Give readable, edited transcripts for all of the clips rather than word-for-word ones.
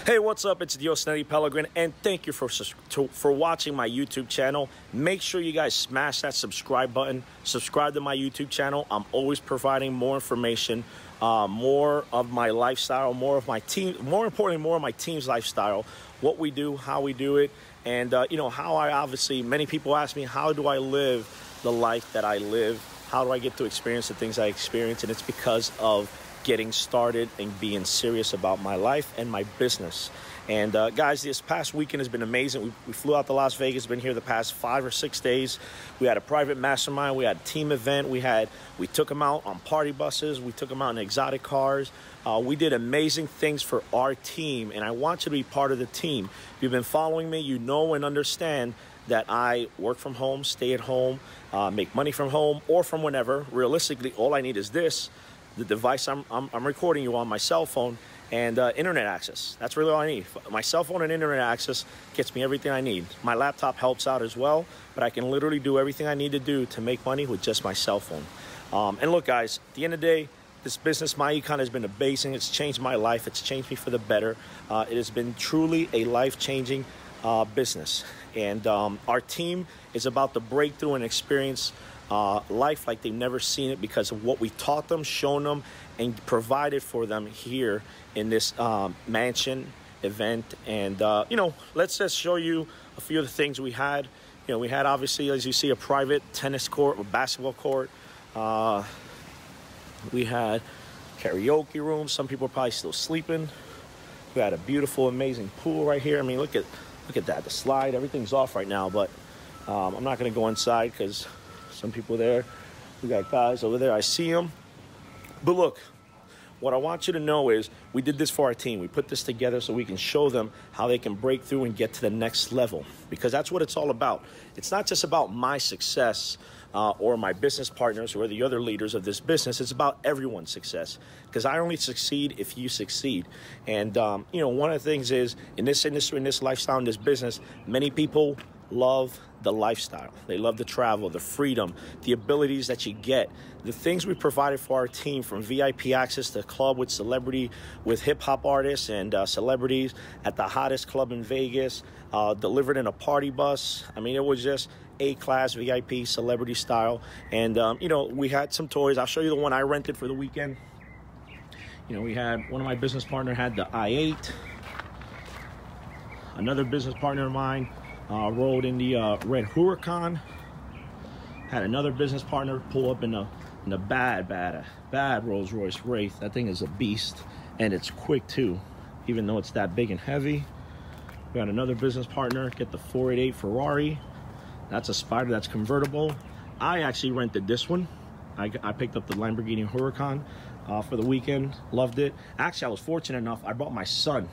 Hey, what's up? It's Diosnedy Pelegrin, and thank you for watching my YouTube channel. Make sure you guys smash that subscribe button. Subscribe to my YouTube channel. I'm always providing more information, more of my lifestyle, more of my team, more importantly, more of my team's lifestyle, what we do, how we do it, and how I obviously, many people ask me, how do I live the life that I live? How do I get to experience the things I experience? And it's because of getting started and being serious about my life and my business. And guys, this past weekend has been amazing. We flew out to Las Vegas, been here the past 5 or 6 days. We had a private mastermind, we had a team event, we took them out on party buses, we took them out in exotic cars. We did amazing things for our team, and I want you to be part of the team. If you've been following me, you know and understand that I work from home, stay at home, make money from home or from whenever. Realistically, all I need is this, the device I'm recording you on, my cell phone, and internet access. That's really all I need. My cell phone and internet access gets me everything I need. My laptop helps out as well, but I can literally do everything I need to do to make money with just my cell phone. And look, guys, at the end of the day, this business, myEcon, has been amazing. It's changed my life. It's changed me for the better. It has been truly a life-changing business. And our team is about to break through and experience life like they've never seen it because of what we taught them, shown them, and provided for them here in this mansion event. And let's just show you a few of the things we had. We had, obviously, as you see, a private tennis court or basketball court. We had karaoke rooms. Some people are probably still sleeping. We had a beautiful, amazing pool right here. I mean, look at that, the slide, everything's off right now, but I'm not going to go inside because some people there. We got guys over there, I see them. But look, what I want you to know is we did this for our team. We put this together so we can show them how they can break through and get to the next level, because that's what it's all about. It's not just about my success or my business partners or the other leaders of this business. It's about everyone's success, because I only succeed if you succeed. And one of the things is, in this industry, in this lifestyle, in this business, many people love the lifestyle. They love the travel, the freedom, the abilities that you get, the things we provided for our team, from VIP access to club with hip hop artists and celebrities at the hottest club in Vegas, delivered in a party bus. I mean, it was just A-class VIP celebrity style. And we had some toys. I'll show you the one I rented for the weekend. We had, one of my business partner had the i8. Another business partner of mine rode in the red Huracan. Had another business partner pull up in a bad Rolls Royce Wraith. That thing is a beast, and it's quick too, even though it's that big and heavy. We got another business partner get the 488 Ferrari. That's a Spider, that's convertible. I actually rented this one. I picked up the Lamborghini Huracan for the weekend. Loved it. Actually, I was fortunate enough, I brought my son.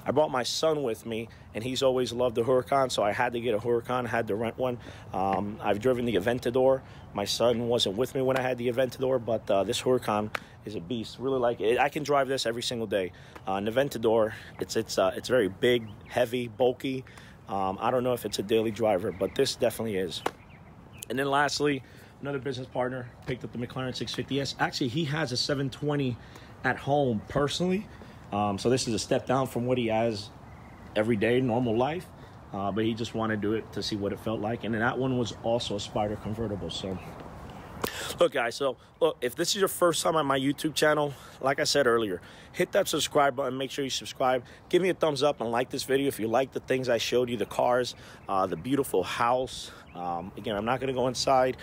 With me, and he's always loved the Huracan, so I had to get a Huracan, had to rent one. I've driven the Aventador. My son wasn't with me when I had the Aventador, but this Huracan is a beast. Really like it. I can drive this every single day. An Aventador, it's very big, heavy, bulky. I don't know if it's a daily driver, but this definitely is. And then lastly, another business partner picked up the McLaren 650S. Actually, he has a 720 at home personally. So this is a step down from what he has every day, normal life. But he just wanted to do it to see what it felt like. And then that one was also a Spider convertible. So look, guys, if this is your first time on my YouTube channel, like I said earlier, hit that subscribe button. Make sure you subscribe. Give me a thumbs up and like this video if you like the things I showed you, the cars, the beautiful house. Again, I'm not going to go inside.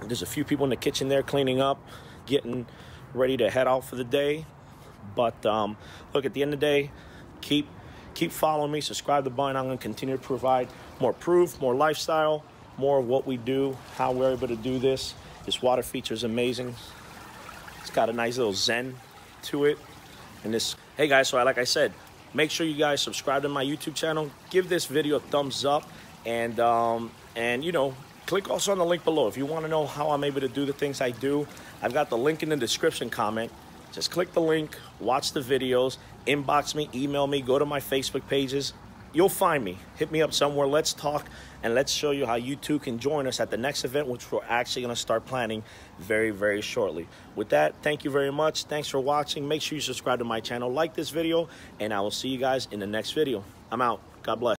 There's a few people in the kitchen there cleaning up, getting ready to head out for the day. But look, at the end of the day, keep following me. Subscribe to the button. I'm going to continue to provide more proof, more lifestyle, more of what we do, how we're able to do this. This water feature is amazing. It's got a nice little zen to it. And this, hey guys, so like I said, make sure you guys subscribe to my YouTube channel. Give this video a thumbs up, and click also on the link below if you want to know how I'm able to do the things I do. I've got the link in the description comment. Just click the link, watch the videos, inbox me, email me, go to my Facebook pages, you'll find me. Hit me up somewhere. Let's talk, and let's show you how you too can join us at the next event, which we're actually going to start planning very, very shortly. With that, thank you very much. Thanks for watching. Make sure you subscribe to my channel, like this video, and I will see you guys in the next video. I'm out. God bless.